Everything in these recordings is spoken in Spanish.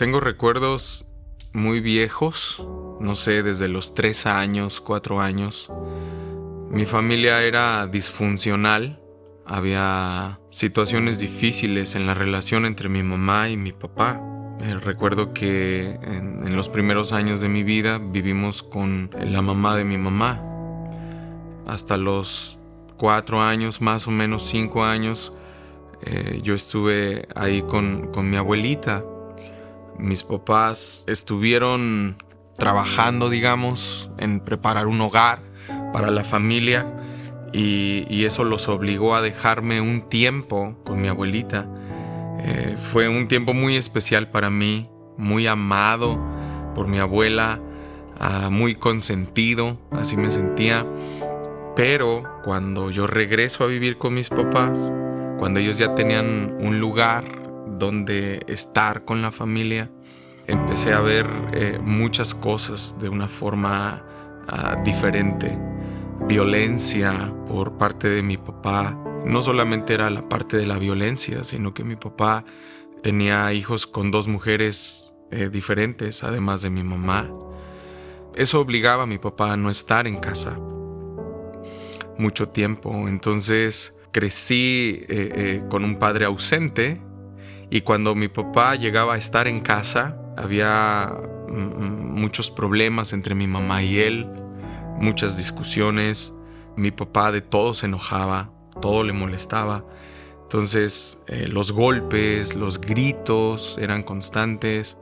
Tengo recuerdos muy viejos, no sé, desde los 3 años, 4 años. Mi familia era disfuncional. Había situaciones difíciles en la relación entre mi mamá y mi papá. Recuerdo que en los primeros años de mi vida vivimos con la mamá de mi mamá. Hasta los 4 años, más o menos 5 años, yo estuve ahí con mi abuelita. Mis papás estuvieron trabajando, digamos, en preparar un hogar para la familia y eso los obligó a dejarme un tiempo con mi abuelita. Fue un tiempo muy especial para mí, muy amado por mi abuela, muy consentido, así me sentía. Pero cuando yo regreso a vivir con mis papás, cuando ellos ya tenían un lugar donde estar con la familia, empecé a ver muchas cosas de una forma diferente. Violencia por parte de mi papá. No solamente era la parte de la violencia, sino que mi papá tenía hijos con 2 mujeres diferentes, además de mi mamá. Eso obligaba a mi papá a no estar en casa mucho tiempo. Entonces crecí con un padre ausente, y cuando mi papá llegaba a estar en casa había muchos problemas entre mi mamá y él, muchas discusiones. Mi papá de todo se enojaba, todo le molestaba. Entonces los golpes, los gritos eran constantes.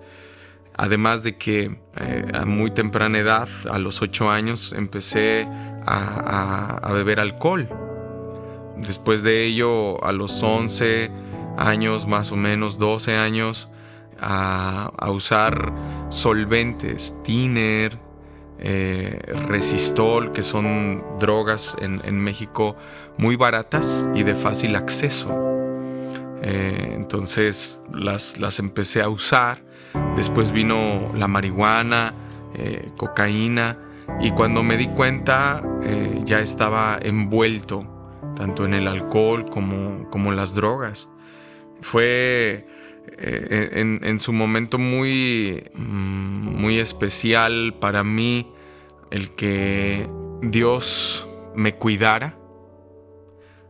Además de que a muy temprana edad, a los 8 años, empecé a beber alcohol. Después de ello, a los 11 años, más o menos 12 años, a usar solventes, tiner, resistol, que son drogas en México muy baratas y de fácil acceso. Entonces las empecé a usar. Después vino la marihuana, cocaína, y cuando me di cuenta ya estaba envuelto tanto en el alcohol como las drogas. Fue en su momento muy especial para mí el que Dios me cuidara,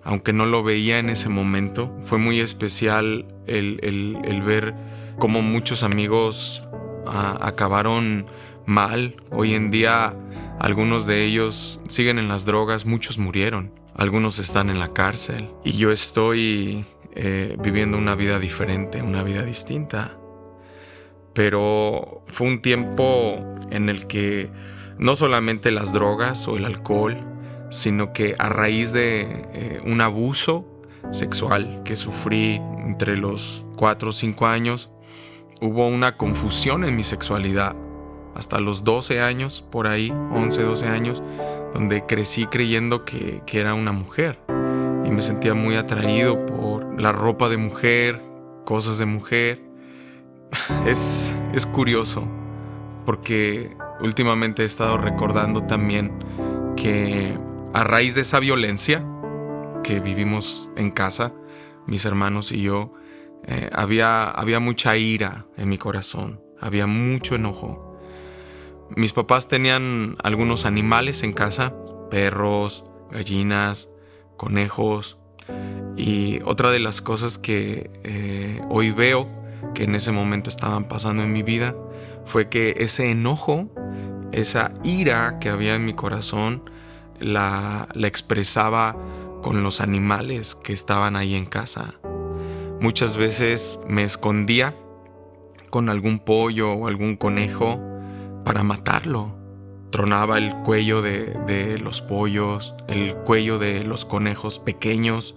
aunque no lo veía en ese momento. Fue muy especial el ver cómo muchos amigos acabaron mal. Hoy en día algunos de ellos siguen en las drogas, muchos murieron, algunos están en la cárcel, y yo estoy viviendo una vida diferente, una vida distinta. Pero fue un tiempo en el que no solamente las drogas o el alcohol, sino que a raíz de un abuso sexual que sufrí entre los 4 o 5 años, hubo una confusión en mi sexualidad. Hasta los 12 años, por ahí, 11, 12 años, donde crecí creyendo que era una mujer. Y me sentía muy atraído por la ropa de mujer, cosas de mujer. Es curioso, porque últimamente he estado recordando también que a raíz de esa violencia que vivimos en casa, mis hermanos y yo, había mucha ira en mi corazón, había mucho enojo. Mis papás tenían algunos animales en casa, perros, gallinas, conejos, y otra de las cosas que hoy veo que en ese momento estaban pasando en mi vida fue que ese enojo, esa ira que había en mi corazón, la expresaba con los animales que estaban ahí en casa. Muchas veces me escondía con algún pollo o algún conejo para matarlo. Tronaba el cuello de los pollos, el cuello de los conejos pequeños.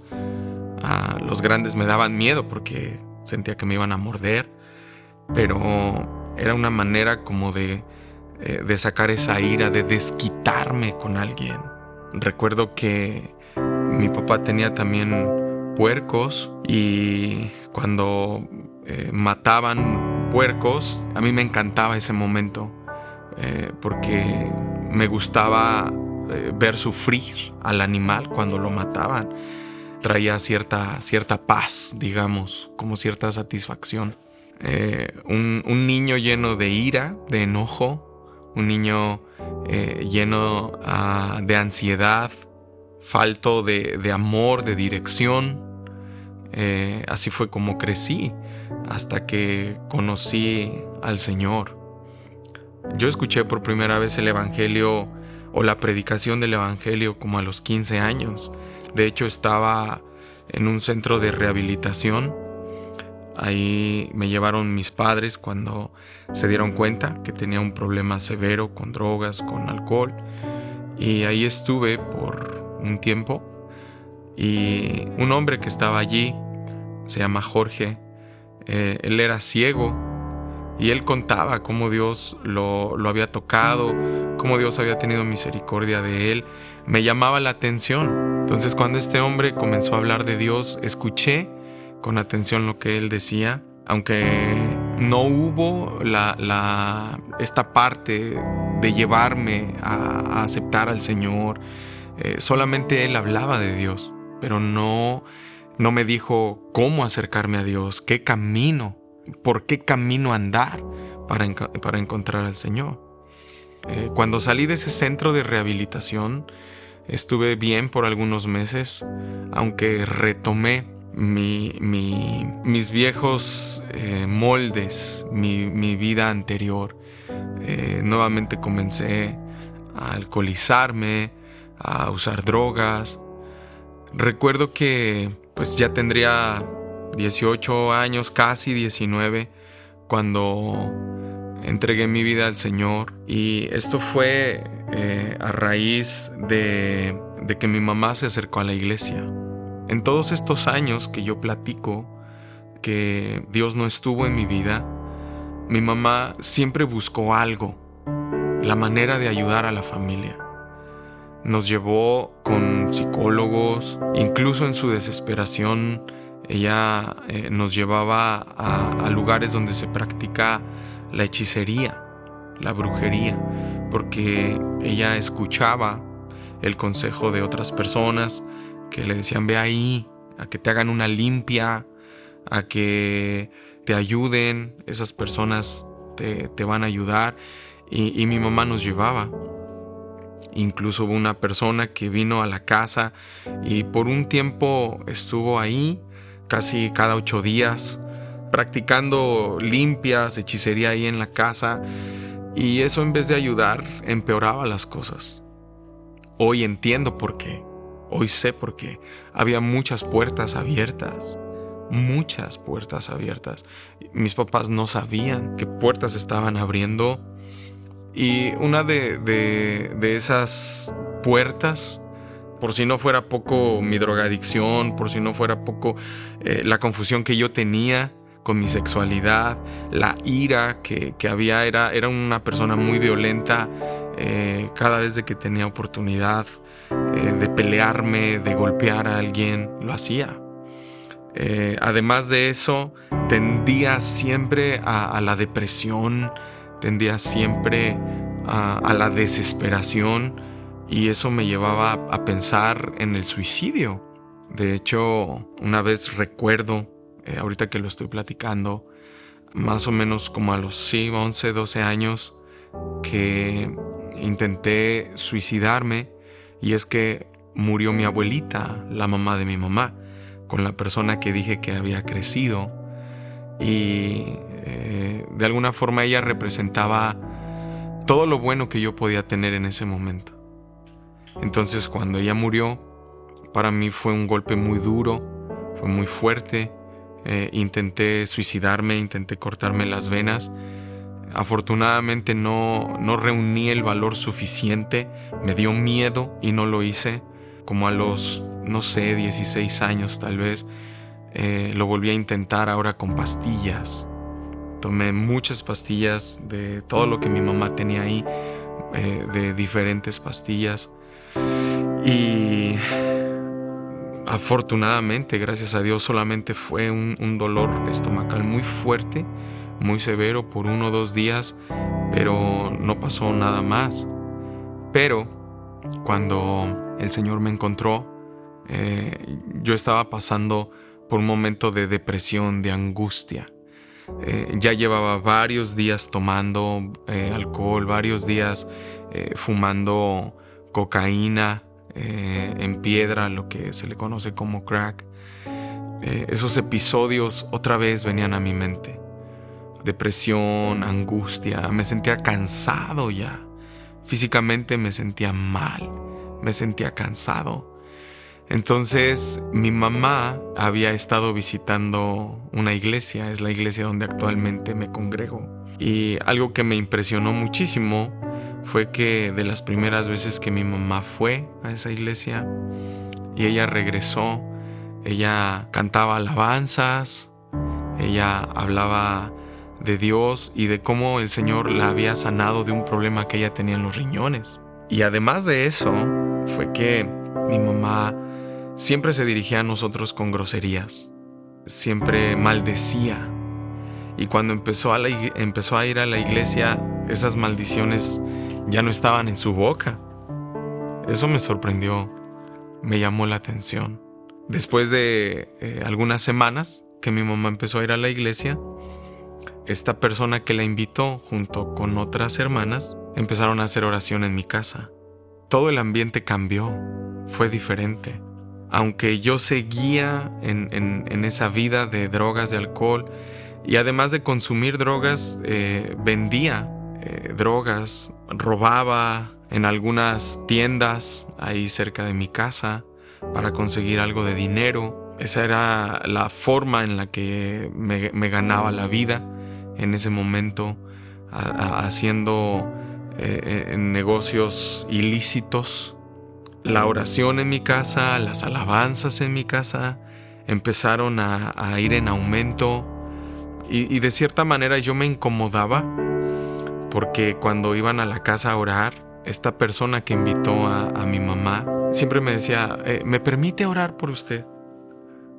Los grandes me daban miedo porque sentía que me iban a morder, pero era una manera como de sacar esa ira, de desquitarme con alguien. Recuerdo que mi papá tenía también puercos, y cuando mataban puercos, a mí me encantaba ese momento, porque me gustaba ver sufrir al animal cuando lo mataban. Traía cierta paz, digamos, como cierta satisfacción. un niño lleno de ira, de enojo, un niño lleno de ansiedad, falto de amor, de dirección. Así fue como crecí hasta que conocí al Señor. Yo escuché por primera vez el Evangelio o la predicación del Evangelio como a los 15 años. De hecho, estaba en un centro de rehabilitación. Ahí me llevaron mis padres cuando se dieron cuenta que tenía un problema severo con drogas, con alcohol. Y ahí estuve por un tiempo. Y un hombre que estaba allí, se llama Jorge, él era ciego. Y él contaba cómo Dios lo había tocado, cómo Dios había tenido misericordia de él. Me llamaba la atención. Entonces, cuando este hombre comenzó a hablar de Dios, escuché con atención lo que él decía, aunque no hubo esta parte de llevarme a aceptar al Señor. Solamente él hablaba de Dios, pero no me dijo cómo acercarme a Dios, qué camino, por qué camino andar para encontrar al Señor. Cuando salí de ese centro de rehabilitación, estuve bien por algunos meses, aunque retomé mis viejos moldes, mi vida anterior. Nuevamente comencé a alcoholizarme, a usar drogas. Recuerdo que pues ya tendría 18 años, casi 19, cuando entregué mi vida al Señor. Y esto fue a raíz de que mi mamá se acercó a la iglesia. En todos estos años que yo platico que Dios no estuvo en mi vida, mi mamá siempre buscó algo, la manera de ayudar a la familia. Nos llevó con psicólogos, incluso en su desesperación, ella nos llevaba a lugares donde se practica la hechicería, la brujería, porque ella escuchaba el consejo de otras personas que le decían: ve ahí, a que te hagan una limpia, a que te ayuden, esas personas te van a ayudar. Y mi mamá nos llevaba. Incluso hubo una persona que vino a la casa y por un tiempo estuvo ahí, casi cada 8 días, practicando limpias, hechicería ahí en la casa. Y eso, en vez de ayudar, empeoraba las cosas. Hoy entiendo por qué. Hoy sé por qué. Había muchas puertas abiertas. Muchas puertas abiertas. Mis papás no sabían qué puertas estaban abriendo. Y una de esas puertas, por si no fuera poco mi drogadicción, por si no fuera poco la confusión que yo tenía con mi sexualidad, la ira que había, era una persona muy violenta. Cada vez de que tenía oportunidad de pelearme, de golpear a alguien, lo hacía. Además de eso, tendía siempre a la depresión, tendía siempre a la desesperación, y eso me llevaba a pensar en el suicidio. De hecho, una vez recuerdo, ahorita que lo estoy platicando, más o menos como a los 11, 12 años, que intenté suicidarme, y es que murió mi abuelita, la mamá de mi mamá, con la persona que dije que había crecido. Y de alguna forma ella representaba todo lo bueno que yo podía tener en ese momento. Entonces, cuando ella murió, para mí fue un golpe muy duro, fue muy fuerte. Intenté suicidarme, intenté cortarme las venas. Afortunadamente no reuní el valor suficiente, me dio miedo y no lo hice. Como a los, 16 años tal vez, lo volví a intentar, ahora con pastillas. Tomé muchas pastillas de todo lo que mi mamá tenía ahí, de diferentes pastillas. Y afortunadamente, gracias a Dios, solamente fue un dolor estomacal muy fuerte, muy severo por 1 o 2 días, pero no pasó nada más. Pero cuando el Señor me encontró, yo estaba pasando por un momento de depresión, de angustia. Ya llevaba varios días tomando alcohol, varios días fumando cocaína en piedra, lo que se le conoce como crack. Esos episodios otra vez venían a mi mente. Depresión, angustia, me sentía cansado ya. Físicamente me sentía mal, me sentía cansado. Entonces mi mamá había estado visitando una iglesia, es la iglesia donde actualmente me congrego. Y algo que me impresionó muchísimo fue que de las primeras veces que mi mamá fue a esa iglesia y ella regresó, ella cantaba alabanzas, ella hablaba de Dios y de cómo el Señor la había sanado de un problema que ella tenía en los riñones. Y además de eso, fue que mi mamá siempre se dirigía a nosotros con groserías, siempre maldecía. Y cuando empezó a ir a la iglesia, esas maldiciones ya no estaban en su boca. Eso me sorprendió, me llamó la atención. Después de algunas semanas que mi mamá empezó a ir a la iglesia, esta persona que la invitó junto con otras hermanas empezaron a hacer oración en mi casa. Todo el ambiente cambió, fue diferente. Aunque yo seguía en esa vida de drogas, de alcohol, y además de consumir drogas, vendía drogas, robaba en algunas tiendas ahí cerca de mi casa para conseguir algo de dinero. Esa era la forma en la que me ganaba la vida en ese momento, haciendo negocios ilícitos. La oración en mi casa, las alabanzas en mi casa empezaron a ir en aumento y de cierta manera yo me incomodaba porque cuando iban a la casa a orar, esta persona que invitó a mi mamá siempre me decía, ¿me permite orar por usted?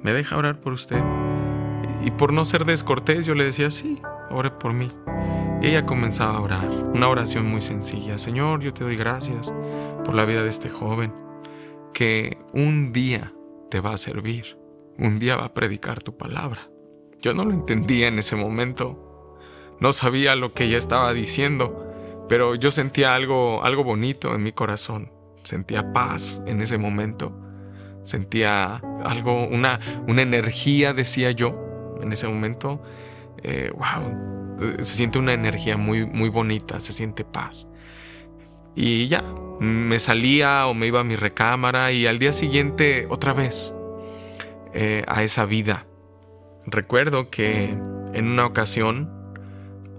¿Me deja orar por usted? Y por no ser descortés yo le decía, sí, ore por mí. Y ella comenzaba a orar, una oración muy sencilla. Señor, yo te doy gracias por la vida de este joven, que un día te va a servir, un día va a predicar tu palabra. Yo no lo entendía en ese momento, no sabía lo que ella estaba diciendo, pero yo sentía algo bonito en mi corazón, sentía paz en ese momento, sentía algo, una energía, decía yo, en ese momento. Wow, se siente una energía muy, muy bonita, se siente paz. Y ya, me salía o me iba a mi recámara y al día siguiente otra vez a esa vida. Recuerdo que en una ocasión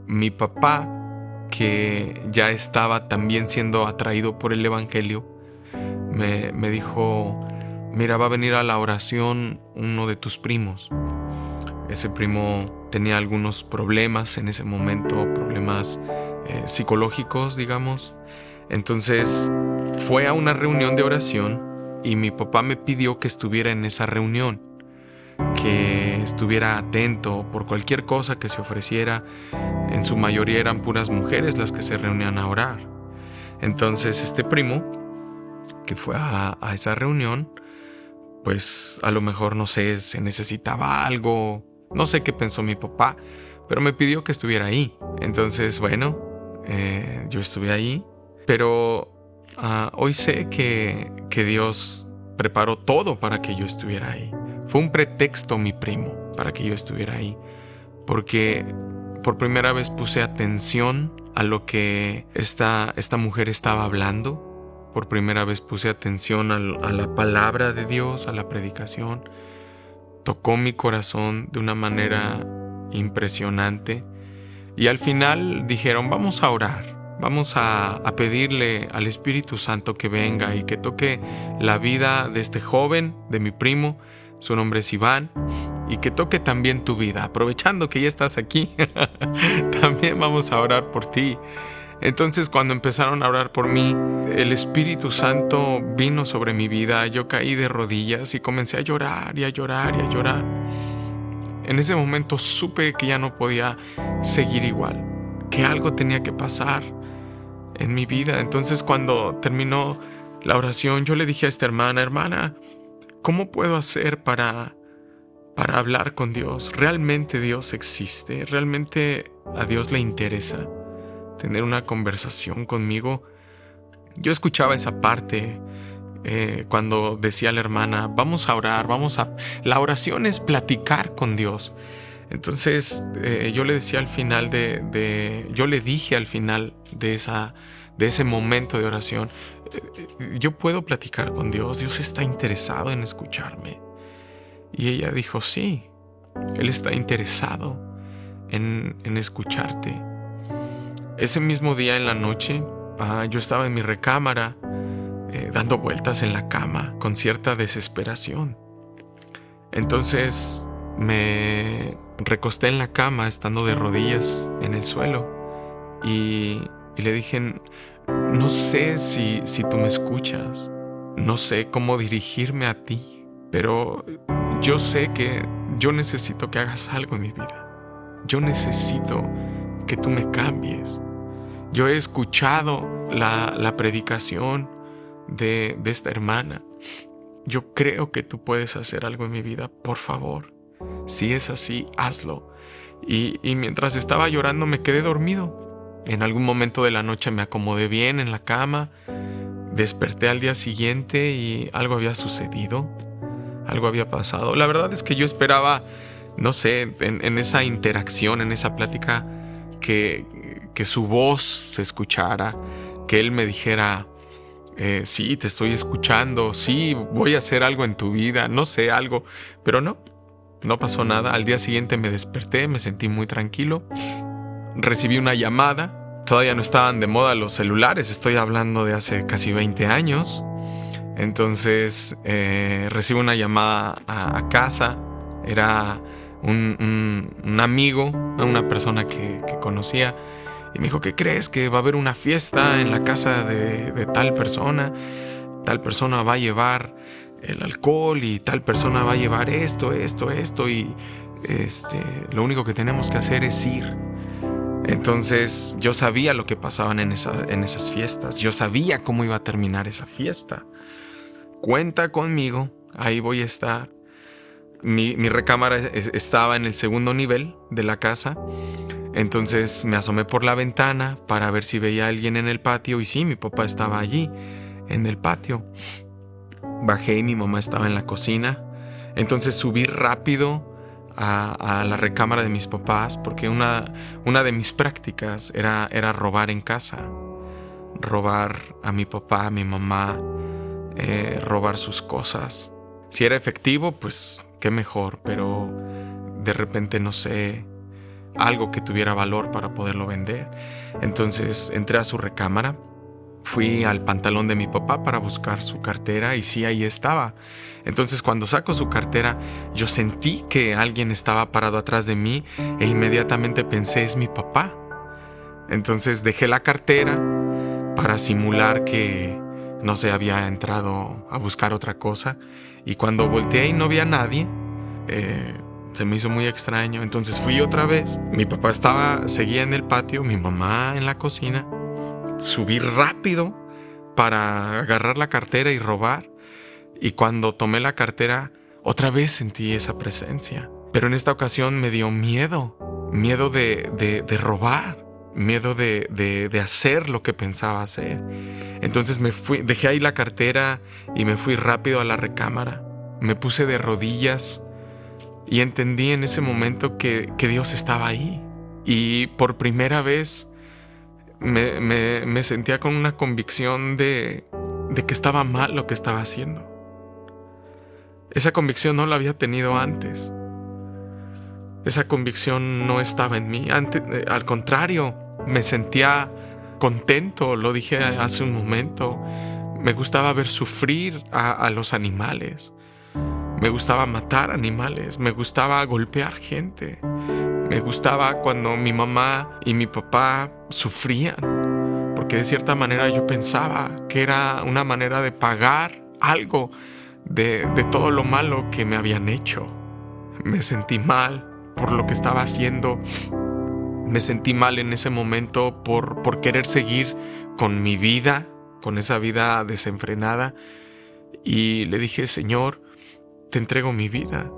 mi papá, que ya estaba también siendo atraído por el evangelio, me dijo, mira, va a venir a la oración uno de tus primos. Ese primo tenía algunos problemas en ese momento, problemas psicológicos, digamos. Entonces fue a una reunión de oración y mi papá me pidió que estuviera en esa reunión, que estuviera atento por cualquier cosa que se ofreciera. En su mayoría eran puras mujeres las que se reunían a orar. Entonces este primo que fue a esa reunión, pues a lo mejor, no sé, se necesitaba algo. No sé qué pensó mi papá, pero me pidió que estuviera ahí. Entonces, bueno, yo estuve ahí. Pero hoy sé que Dios preparó todo para que yo estuviera ahí. Fue un pretexto, mi primo, para que yo estuviera ahí. Porque por primera vez puse atención a lo que esta mujer estaba hablando. Por primera vez puse atención a la palabra de Dios, a la predicación. Tocó mi corazón de una manera impresionante. Y al final dijeron, vamos a orar. Vamos a pedirle al Espíritu Santo que venga y que toque la vida de este joven, de mi primo. Su nombre es Iván. Y que toque también tu vida. Aprovechando que ya estás aquí, también vamos a orar por ti. Entonces, cuando empezaron a orar por mí, el Espíritu Santo vino sobre mi vida. Yo caí de rodillas y comencé a llorar y a llorar y a llorar. En ese momento supe que ya no podía seguir igual, que algo tenía que pasar en mi vida. Entonces, cuando terminó la oración, yo le dije a esta hermana, ¿cómo puedo hacer para para hablar con Dios. ¿Realmente Dios existe? ¿Realmente a Dios le interesa tener una conversación conmigo? Yo escuchaba esa parte cuando decía la hermana, vamos a orar, La oración es platicar con Dios. Entonces yo le decía al final yo le dije al final de ese momento de oración, yo puedo platicar con Dios, Dios está interesado en escucharme. Y ella dijo, sí, Él está interesado en escucharte. Ese mismo día en la noche, yo estaba en mi recámara, dando vueltas en la cama con cierta desesperación. Entonces me recosté en la cama, estando de rodillas en el suelo, y le dije, no sé si tú me escuchas, no sé cómo dirigirme a ti, pero yo sé que yo necesito que hagas algo en mi vida. Yo necesito que tú me cambies. Yo he escuchado la predicación de esta hermana. Yo creo que tú puedes hacer algo en mi vida, por favor. Si es así, hazlo. Y mientras estaba llorando me quedé dormido. En algún momento de la noche me acomodé bien en la cama. Desperté al día siguiente y algo había sucedido. Algo había pasado. La verdad es que yo esperaba, no sé, en esa interacción, en esa plática, que su voz se escuchara, que él me dijera, sí, te estoy escuchando, sí, voy a hacer algo en tu vida, no sé, algo, pero no pasó nada. Al día siguiente me desperté, me sentí muy tranquilo, recibí una llamada, todavía no estaban de moda los celulares, estoy hablando de hace casi 20 años, entonces recibo una llamada a casa, era un amigo, una persona que conocía, y me dijo, ¿qué crees? Que va a haber una fiesta en la casa de tal persona va a llevar el alcohol y tal persona va a llevar esto, y lo único que tenemos que hacer es ir. Entonces yo sabía lo que pasaban en esas fiestas, yo sabía cómo iba a terminar esa fiesta. Cuenta conmigo, ahí voy a estar. Mi recámara estaba en el segundo nivel de la casa. Entonces me asomé por la ventana para ver si veía a alguien en el patio, y sí, mi papá estaba allí, en el patio. Bajé y mi mamá estaba en la cocina. Entonces subí rápido a la recámara de mis papás, porque una de mis prácticas era robar en casa. Robar a mi papá, a mi mamá, robar sus cosas. Si era efectivo, pues qué mejor, pero de repente, no sé, algo que tuviera valor para poderlo vender. Entonces entré a su recámara, fui al pantalón de mi papá para buscar su cartera, y sí, ahí estaba. Entonces cuando saco su cartera, yo sentí que alguien estaba parado atrás de mí, e inmediatamente pensé, es mi papá. Entonces dejé la cartera para simular que, no sé, había entrado a buscar otra cosa, y cuando volteé y no vi a nadie, se me hizo muy extraño. Entonces fui otra vez. Mi papá seguía en el patio, mi mamá en la cocina. Subí rápido para agarrar la cartera y robar. Y cuando tomé la cartera, otra vez sentí esa presencia. Pero en esta ocasión me dio miedo. Miedo de robar. Miedo de hacer lo que pensaba hacer. Entonces dejé ahí la cartera y me fui rápido a la recámara. Me puse de rodillas. Y entendí en ese momento que Dios estaba ahí. Y por primera vez me sentía con una convicción de que estaba mal lo que estaba haciendo. Esa convicción no la había tenido antes. Esa convicción no estaba en mí. Al contrario, me sentía contento, lo dije hace un momento. Me gustaba ver sufrir a los animales. Me gustaba matar animales, me gustaba golpear gente, me gustaba cuando mi mamá y mi papá sufrían, porque de cierta manera yo pensaba que era una manera de pagar algo de todo lo malo que me habían hecho. Me sentí mal por lo que estaba haciendo, me sentí mal en ese momento por querer seguir con mi vida, con esa vida desenfrenada, y le dije, Señor, te entrego mi vida.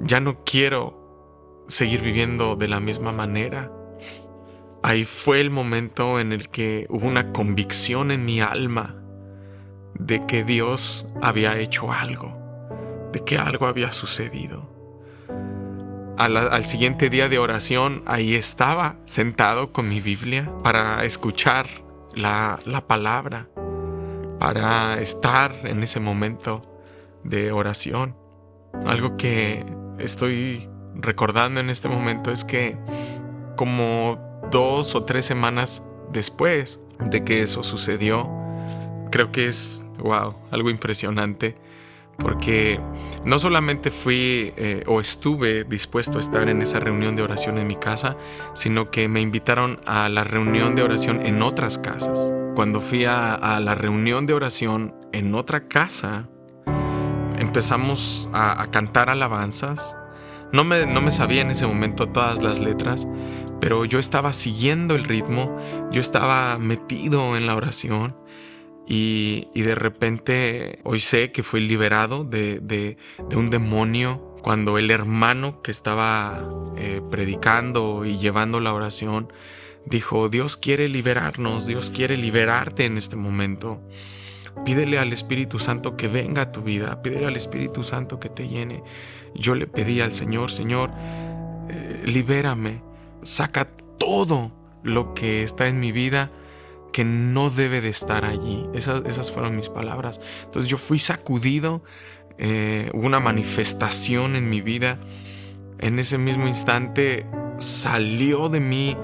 ya no quiero seguir viviendo de la misma manera. Ahí fue el momento en el que hubo una convicción en mi alma de que Dios había hecho algo, de que algo había sucedido. Al siguiente día de oración, ahí estaba sentado con mi Biblia para escuchar la palabra, para estar en ese momento de oración. Algo que estoy recordando en este momento es que como 2 o 3 semanas después de que eso sucedió, creo que es algo impresionante, porque no solamente fui o estuve dispuesto a estar en esa reunión de oración en mi casa, sino que me invitaron a la reunión de oración en otras casas. Cuando fui a la reunión de oración en otra casa, empezamos a cantar alabanzas. No me sabía en ese momento todas las letras, pero yo estaba siguiendo el ritmo, yo estaba metido en la oración. Y de repente hoy sé que fui liberado de un demonio cuando el hermano que estaba predicando y llevando la oración dijo: Dios quiere liberarnos, Dios quiere liberarte en este momento. Pídele al Espíritu Santo que venga a tu vida, pídele al Espíritu Santo que te llene. Yo le pedí al Señor: Señor, libérame, saca todo lo que está en mi vida que no debe de estar allí. Esas fueron mis palabras. Entonces yo fui sacudido, hubo una manifestación en mi vida. En ese mismo instante salió de mí,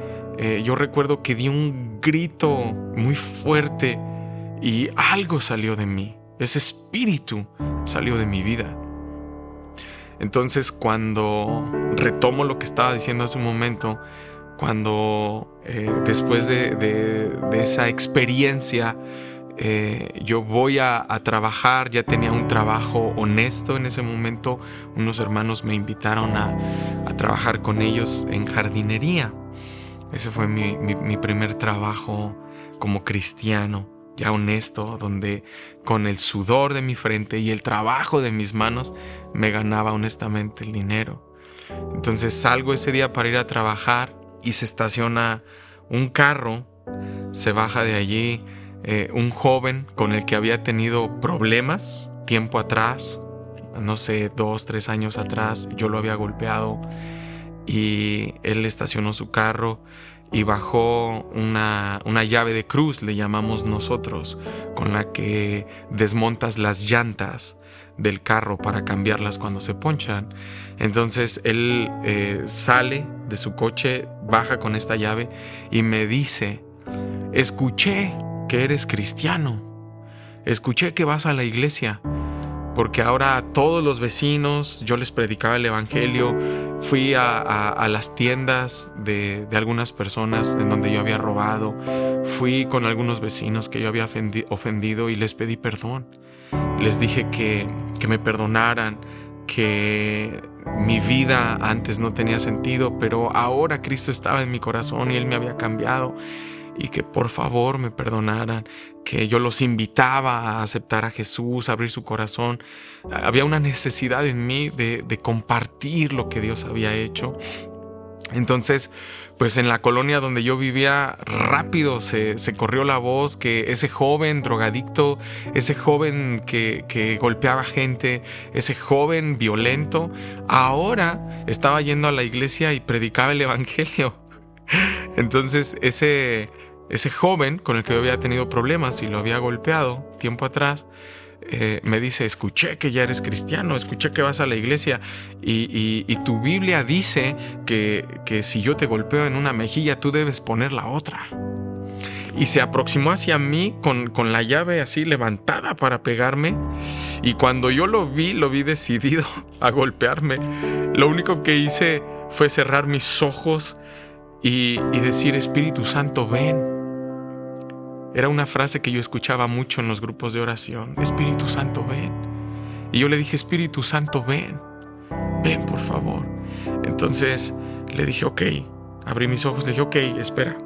yo recuerdo que di un grito muy fuerte y algo salió de mí. Ese espíritu salió de mi vida. Entonces, cuando retomo lo que estaba diciendo hace un momento, cuando después de esa experiencia yo voy a trabajar, ya tenía un trabajo honesto en ese momento. Unos hermanos me invitaron a trabajar con ellos en jardinería. Ese fue mi primer trabajo como cristiano, ya honesto, donde con el sudor de mi frente y el trabajo de mis manos me ganaba honestamente el dinero. Entonces salgo ese día para ir a trabajar y se estaciona un carro, se baja de allí un joven con el que había tenido problemas tiempo atrás, no sé, 2, 3 años atrás. Yo lo había golpeado y él estacionó su carro y bajó una llave de cruz, le llamamos nosotros, con la que desmontas las llantas del carro para cambiarlas cuando se ponchan. Entonces él sale de su coche, baja con esta llave y me dice: escuché que eres cristiano, escuché que vas a la iglesia, porque ahora a todos los vecinos yo les predicaba el evangelio. Fui a las tiendas de algunas personas en donde yo había robado, fui con algunos vecinos que yo había ofendido y les pedí perdón. Les dije que me perdonaran, que mi vida antes no tenía sentido, pero ahora Cristo estaba en mi corazón y Él me había cambiado, y que por favor me perdonaran, que yo los invitaba a aceptar a Jesús, a abrir su corazón. Había una necesidad en mí de compartir lo que Dios había hecho. Entonces, pues en la colonia donde yo vivía, rápido se corrió la voz que ese joven drogadicto, ese joven que golpeaba gente, ese joven violento, ahora estaba yendo a la iglesia y predicaba el evangelio. Entonces ese joven con el que yo había tenido problemas y lo había golpeado tiempo atrás, me dice: escuché que ya eres cristiano, escuché que vas a la iglesia y tu Biblia dice que si yo te golpeo en una mejilla tú debes poner la otra. Y se aproximó hacia mí con la llave así levantada para pegarme, y cuando yo lo vi decidido a golpearme. Lo único que hice fue cerrar mis ojos y decir: Espíritu Santo, ven. Era una frase que yo escuchaba mucho en los grupos de oración: Espíritu Santo, ven. Y yo le dije: Espíritu Santo, ven por favor. Entonces le dije: ok, abrí mis ojos, le dije: ok, espera,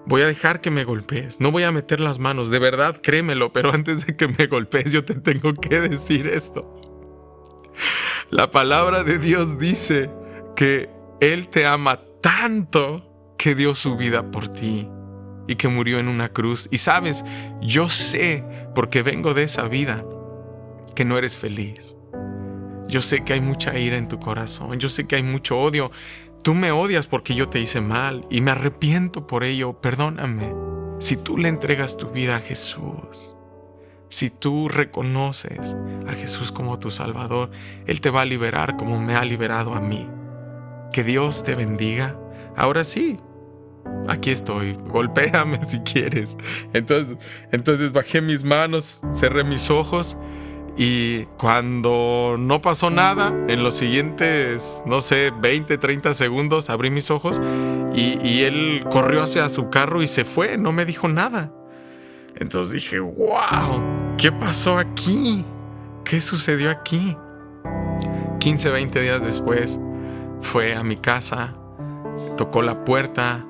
voy a dejar que me golpees, no voy a meter las manos, de verdad, créemelo, pero antes de que me golpees yo te tengo que decir esto. La palabra de Dios dice que Él te ama tanto que dio su vida por ti y que murió en una cruz. Y sabes, yo sé, porque vengo de esa vida, que no eres feliz. Yo sé que hay mucha ira en tu corazón. Yo sé que hay mucho odio. Tú me odias porque yo te hice mal y me arrepiento por ello. Perdóname. Si tú le entregas tu vida a Jesús, si tú reconoces a Jesús como tu Salvador, Él te va a liberar como me ha liberado a mí. Que Dios te bendiga. Ahora sí, aquí estoy. Golpéame si quieres. Entonces bajé mis manos, cerré mis ojos. Y cuando no pasó nada, en los siguientes, 20, 30 segundos, abrí mis ojos y él corrió hacia su carro y se fue, no me dijo nada. Entonces dije, wow, ¿qué pasó aquí? ¿Qué sucedió aquí? 15, 20 días después, fue a mi casa, tocó la puerta.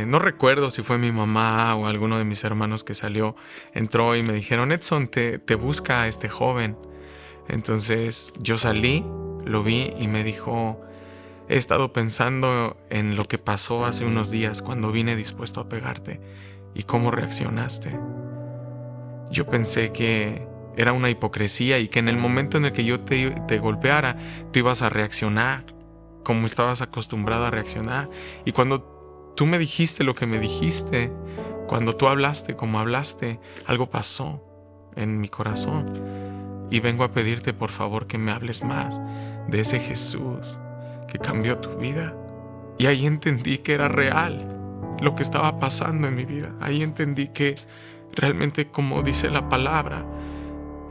No recuerdo si fue mi mamá o alguno de mis hermanos que salió, entró y me dijeron, Edson, te busca este joven. Entonces yo salí, lo vi y me dijo, he estado pensando en lo que pasó hace unos días cuando vine dispuesto a pegarte y cómo reaccionaste. Yo pensé que era una hipocresía y que en el momento en el que yo te golpeara, tú ibas a reaccionar como estabas acostumbrado a reaccionar. Y cuando tú me dijiste lo que me dijiste, cuando tú hablaste como hablaste, algo pasó en mi corazón. Y vengo a pedirte por favor que me hables más de ese Jesús que cambió tu vida. Y ahí entendí que era real lo que estaba pasando en mi vida. Ahí entendí que realmente, como dice la palabra,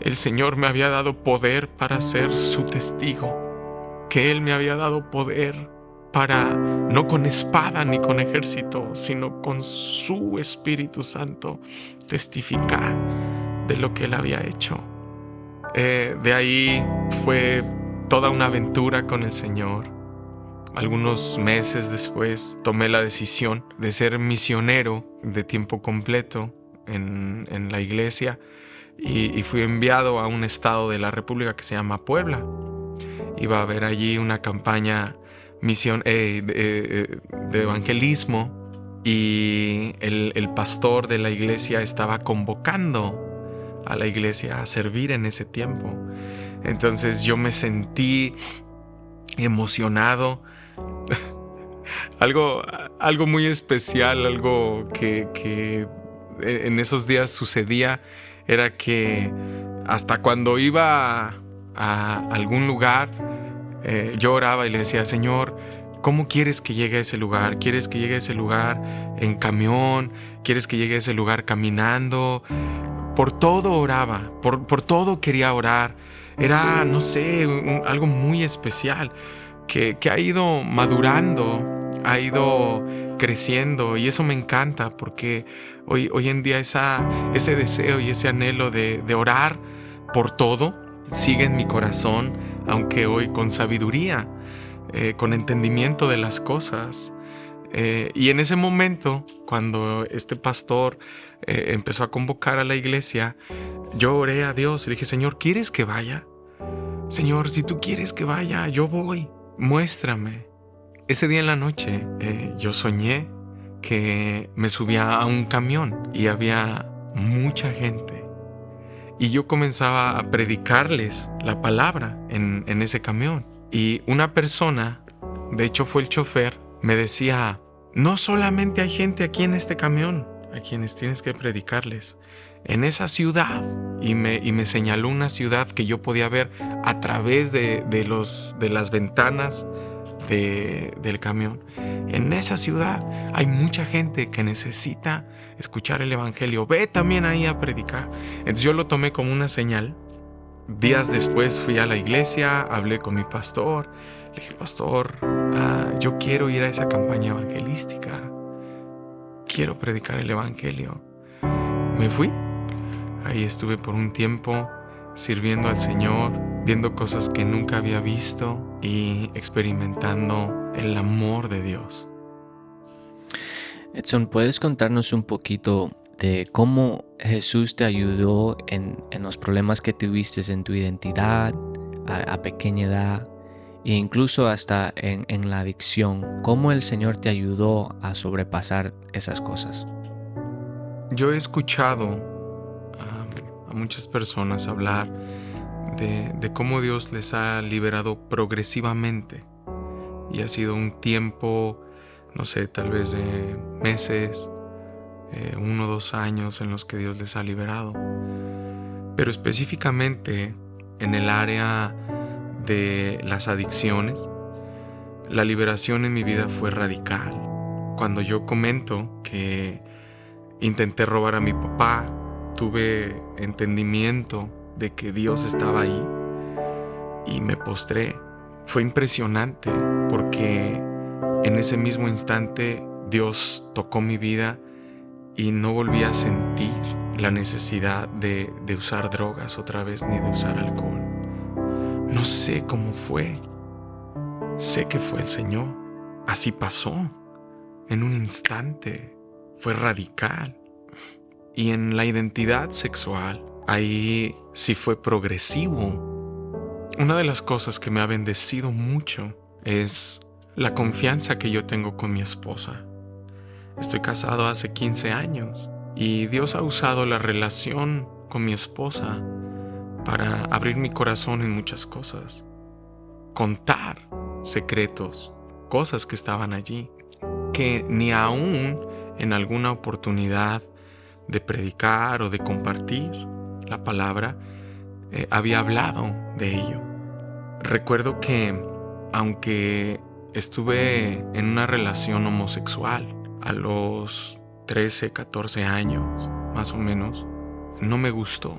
el Señor me había dado poder para ser su testigo. Que Él me había dado poder para, no con espada ni con ejército, sino con su Espíritu Santo, testificar de lo que Él había hecho. De ahí fue toda una aventura con el Señor. Algunos meses después tomé la decisión de ser misionero de tiempo completo en la iglesia y fui enviado a un estado de la República que se llama Puebla. Iba a haber allí una campaña de evangelismo y el pastor de la iglesia estaba convocando a la iglesia a servir en ese tiempo. Entonces yo me sentí emocionado. algo muy especial, algo que en esos días sucedía, era que hasta cuando iba a algún lugar, yo oraba y le decía, Señor, ¿cómo quieres que llegue a ese lugar? ¿Quieres que llegue a ese lugar en camión? ¿Quieres que llegue a ese lugar caminando? Por todo oraba, por todo quería orar. Era, no sé, algo muy especial que ha ido madurando, ha ido creciendo, y eso me encanta porque hoy en día ese deseo y ese anhelo de orar por todo sigue en mi corazón, aunque hoy con sabiduría, con entendimiento de las cosas. Y en ese momento, cuando este pastor empezó a convocar a la iglesia, yo oré a Dios y le dije, Señor, ¿quieres que vaya? Señor, si tú quieres que vaya, yo voy, muéstrame. Ese día en la noche yo soñé que me subía a un camión y había mucha gente. Y yo comenzaba a predicarles la palabra en ese camión. Y una persona, de hecho fue el chofer, me decía, no solamente hay gente aquí en este camión a quienes tienes que predicarles. En esa ciudad, y me señaló una ciudad que yo podía ver a través de las ventanas del camión. En esa ciudad hay mucha gente que necesita escuchar el evangelio. Ve también ahí a predicar. Entonces yo lo tomé como una señal. Días después fui a la iglesia, hablé con mi pastor. Le dije, pastor, yo quiero ir a esa campaña evangelística. Quiero predicar el evangelio. Me fui. Ahí estuve por un tiempo sirviendo al Señor, viendo cosas que nunca había visto y experimentando el amor de Dios. Edson, ¿puedes contarnos un poquito de cómo Jesús te ayudó en los problemas que tuviste en tu identidad, a pequeña edad e incluso hasta en la adicción. ¿Cómo el Señor te ayudó a sobrepasar esas cosas? Yo he escuchado a muchas personas hablar de cómo Dios les ha liberado progresivamente, y ha sido un tiempo, no sé, tal vez de meses, 1 o 2 años en los que Dios les ha liberado. Pero específicamente en el área de las adicciones, la liberación en mi vida fue radical. Cuando yo comento que intenté robar a mi papá, tuve entendimiento de que Dios estaba ahí y me postré. Fue impresionante porque en ese mismo instante Dios tocó mi vida y no volví a sentir la necesidad de usar drogas otra vez ni de usar alcohol. No sé cómo fue. Sé que fue el Señor. Así pasó. En un instante. Fue radical. Y en la identidad sexual, ahí sí fue progresivo. Una de las cosas que me ha bendecido mucho es la confianza que yo tengo con mi esposa. Estoy casado hace 15 años y Dios ha usado la relación con mi esposa para abrir mi corazón en muchas cosas. Contar secretos, cosas que estaban allí, que ni aún en alguna oportunidad de predicar o de compartir la palabra había hablado de ello. Recuerdo que aunque estuve en una relación homosexual a los 13, 14 años, más o menos, no me gustó.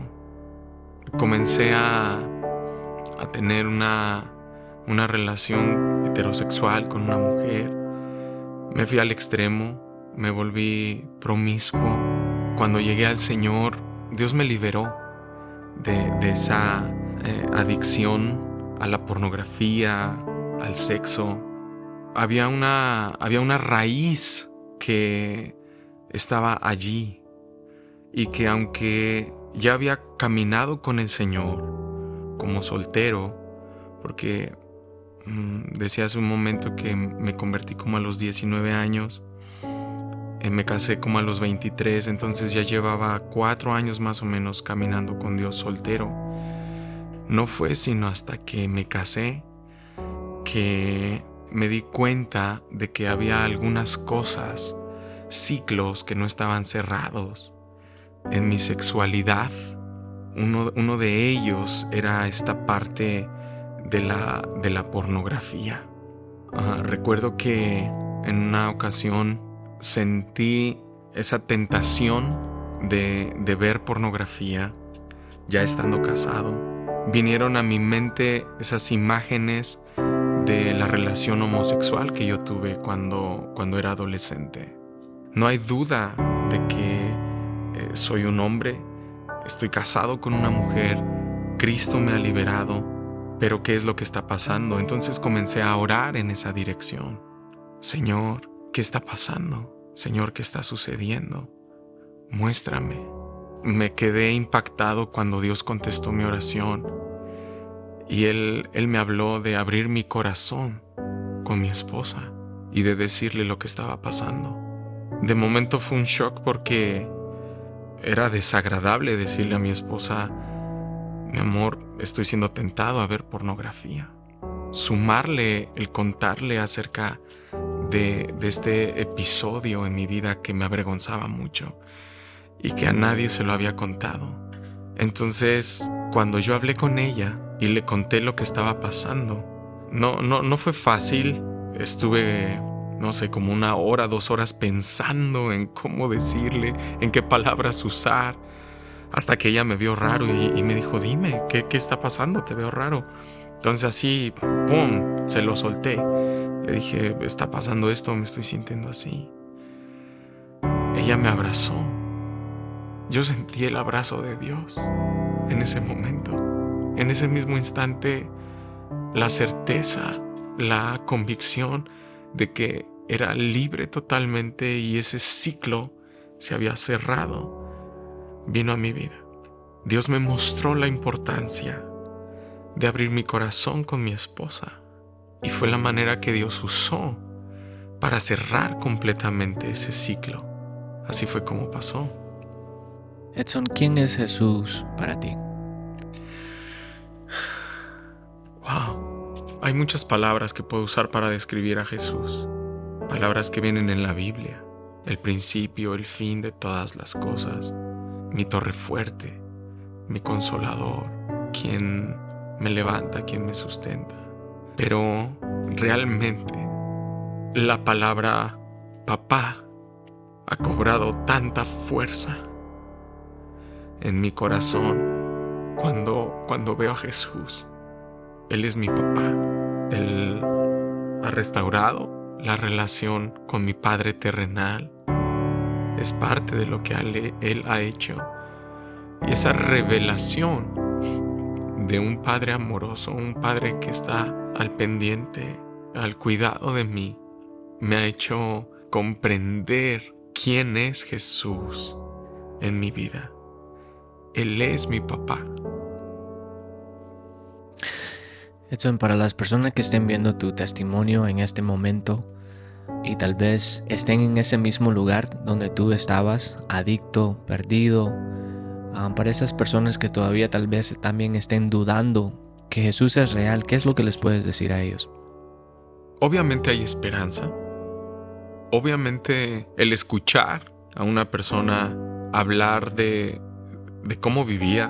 Comencé a tener una relación heterosexual con una mujer. Me fui al extremo, me volví promiscuo. Cuando llegué al Señor, Dios me liberó de esa adicción a la pornografía, al sexo. Había una raíz que estaba allí y que aunque ya había caminado con el Señor como soltero, porque decía hace un momento que me convertí como a los 19 años, me casé como a los 23, entonces ya llevaba 4 años más o menos caminando con Dios soltero. No fue sino hasta que me casé que me di cuenta de que había algunas cosas, ciclos que no estaban cerrados en mi sexualidad. Uno de ellos era esta parte de la pornografía. Recuerdo que en una ocasión sentí esa tentación de ver pornografía ya estando casado. Vinieron a mi mente esas imágenes de la relación homosexual que yo tuve cuando era adolescente. No hay duda de que soy un hombre, estoy casado con una mujer, Cristo me ha liberado, pero ¿qué es lo que está pasando? Entonces comencé a orar en esa dirección. Señor, ¿qué está pasando? Señor, ¿qué está sucediendo? Muéstrame. Me quedé impactado cuando Dios contestó mi oración y Él me habló de abrir mi corazón con mi esposa y de decirle lo que estaba pasando. De momento fue un shock porque era desagradable decirle a mi esposa: mi amor, estoy siendo tentado a ver pornografía. Sumarle el contarle acerca de este episodio en mi vida que me avergonzaba mucho y que a nadie se lo había contado. Entonces, cuando yo hablé con ella y le conté lo que estaba pasando, no fue fácil. Estuve, no sé, como 1 hora, 2 horas pensando en cómo decirle, en qué palabras usar, hasta que ella me vio raro y me dijo: dime, ¿qué está pasando? Te veo raro. Entonces así, ¡pum!, se lo solté. Le dije: está pasando esto, me estoy sintiendo así. Ella me abrazó. Yo sentí el abrazo de Dios en ese momento. En ese mismo instante, la certeza, la convicción de que era libre totalmente y ese ciclo se había cerrado, vino a mi vida. Dios me mostró la importancia de abrir mi corazón con mi esposa. Y fue la manera que Dios usó para cerrar completamente ese ciclo. Así fue como pasó. Edson, ¿quién es Jesús para ti? Wow, hay muchas palabras que puedo usar para describir a Jesús. Palabras que vienen en la Biblia. El principio, el fin de todas las cosas. Mi torre fuerte, mi consolador, quien me levanta, quien me sustenta. Pero realmente la palabra papá ha cobrado tanta fuerza en mi corazón cuando veo a Jesús. Él es mi papá. Él ha restaurado la relación con mi Padre terrenal. Es parte de lo que Él ha hecho. Y esa revelación de un Padre amoroso, un Padre que está al pendiente, al cuidado de mí, me ha hecho comprender quién es Jesús en mi vida. Él es mi papá. Edson, para las personas que estén viendo tu testimonio en este momento y tal vez estén en ese mismo lugar donde tú estabas, adicto, perdido, para esas personas que todavía tal vez también estén dudando que Jesús es real, ¿qué es lo que les puedes decir a ellos? Obviamente hay esperanza. Obviamente el escuchar a una persona hablar de cómo vivía,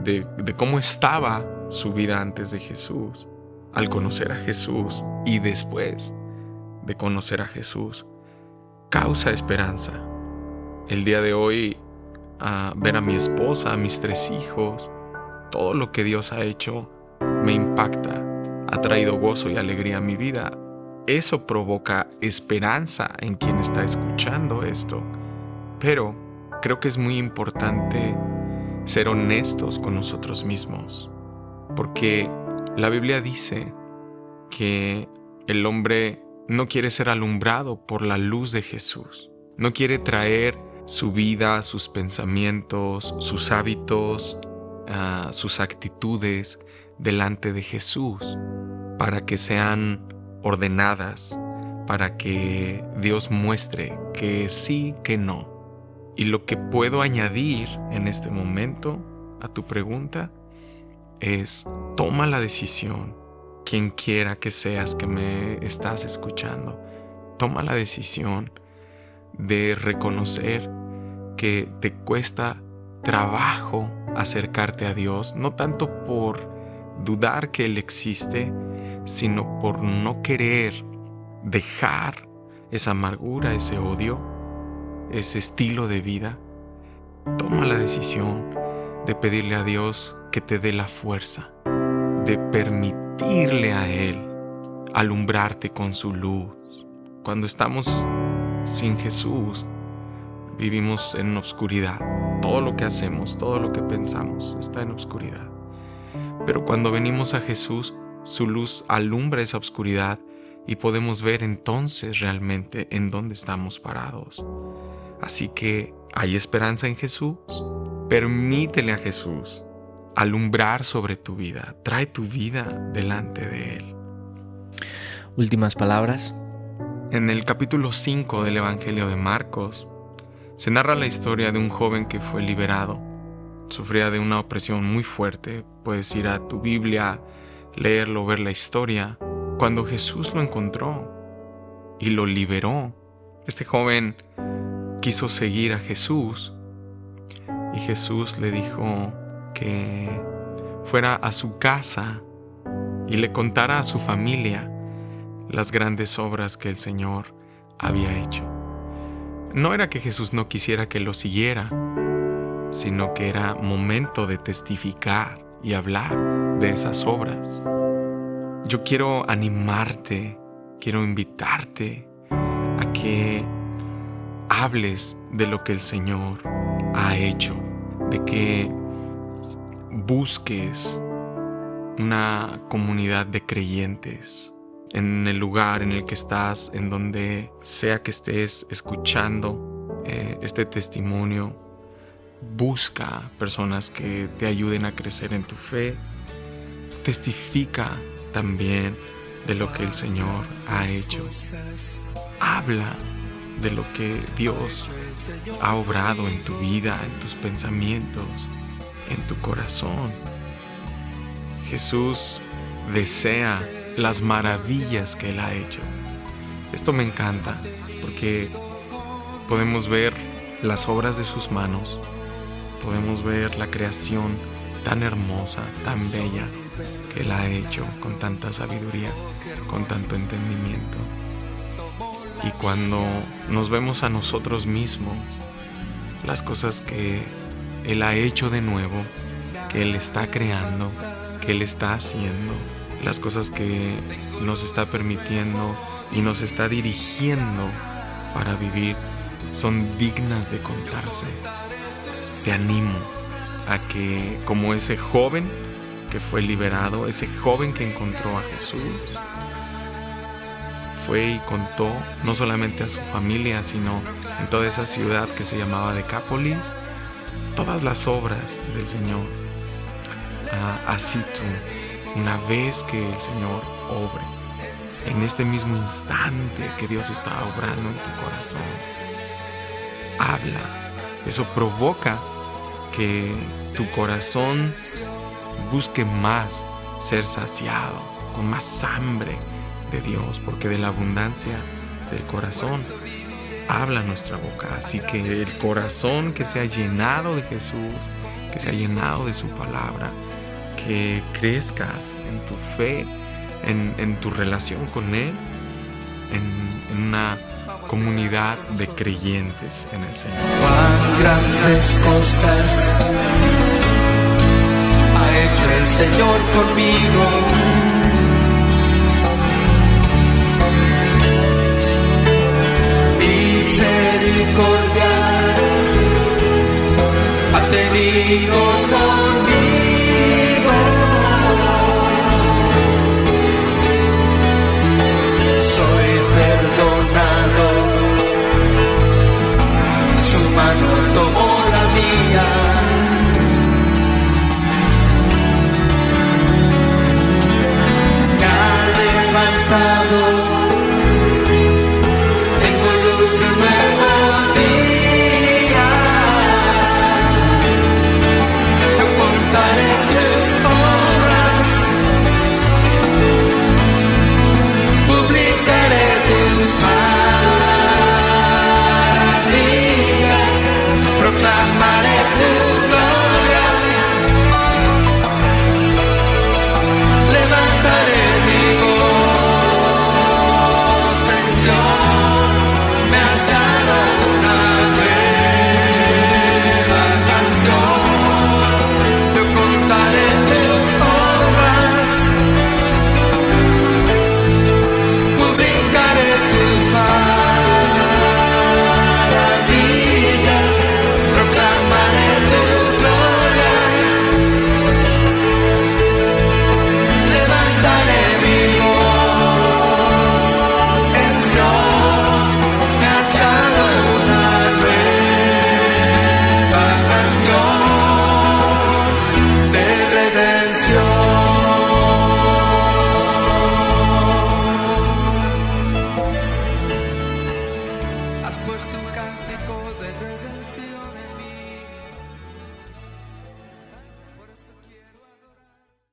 de cómo estaba su vida antes de Jesús, al conocer a Jesús y después de conocer a Jesús, causa esperanza. El día de hoy, ver a mi esposa, a mis 3 hijos, todo lo que Dios ha hecho me impacta, ha traído gozo y alegría a mi vida. Eso provoca esperanza en quien está escuchando esto. Pero creo que es muy importante ser honestos con nosotros mismos, porque la Biblia dice que el hombre no quiere ser alumbrado por la luz de Jesús, no quiere traer su vida, sus pensamientos, sus hábitos, sus actitudes delante de Jesús para que sean ordenadas, para que Dios muestre que sí, que no. Y lo que puedo añadir en este momento a tu pregunta es: toma la decisión, quien quiera que seas que me estás escuchando, toma la decisión de reconocer que te cuesta trabajo acercarte a Dios, no tanto por dudar que Él existe, sino por no querer dejar esa amargura, ese odio, ese estilo de vida. Toma la decisión de pedirle a Dios que te dé la fuerza, de permitirle a Él alumbrarte con su luz. Cuando estamos sin Jesús, vivimos en obscuridad. Todo lo que hacemos, todo lo que pensamos está en obscuridad. Pero cuando venimos a Jesús, su luz alumbra esa obscuridad y podemos ver entonces realmente en dónde estamos parados. Así que hay esperanza en Jesús. Permítele a Jesús alumbrar sobre tu vida. Trae tu vida delante de Él. Últimas palabras. En el capítulo 5 del Evangelio de Marcos se narra la historia de un joven que fue liberado. Sufría de una opresión muy fuerte. Puedes ir a tu Biblia, leerlo, ver la historia. Cuando Jesús lo encontró y lo liberó, este joven quiso seguir a Jesús y Jesús le dijo que fuera a su casa y le contara a su familia las grandes obras que el Señor había hecho. No era que Jesús no quisiera que lo siguiera, sino que era momento de testificar y hablar de esas obras. Yo quiero animarte, quiero invitarte a que hables de lo que el Señor ha hecho, de que busques una comunidad de creyentes en el lugar en el que estás, en donde sea que estés escuchando este testimonio. Busca personas que te ayuden a crecer en tu fe, testifica también de lo que el Señor ha hecho. Habla de lo que Dios ha obrado en tu vida, en tus pensamientos, en tu corazón. Jesús desea las maravillas que Él ha hecho. Esto me encanta porque podemos ver las obras de sus manos, podemos ver la creación tan hermosa, tan bella que Él ha hecho con tanta sabiduría, con tanto entendimiento. Y cuando nos vemos a nosotros mismos, las cosas que Él ha hecho de nuevo, que Él está creando, que Él está haciendo, las cosas que nos está permitiendo y nos está dirigiendo para vivir, son dignas de contarse. Te animo a que, como ese joven que fue liberado, ese joven que encontró a Jesús, fue y contó no solamente a su familia, sino en toda esa ciudad que se llamaba Decápolis, todas las obras del Señor. Así tú, una vez que el Señor obre, en este mismo instante que Dios está obrando en tu corazón, habla. Eso provoca que tu corazón busque más ser saciado, con más hambre de Dios, porque de la abundancia del corazón habla nuestra boca. Así que el corazón que se ha llenado de Jesús, que se ha llenado de su palabra, que crezcas en tu fe, en tu relación con Él, en una comunidad de creyentes en el Señor. Cuán grandes cosas ha hecho el Señor conmigo. Misericordia ha tenido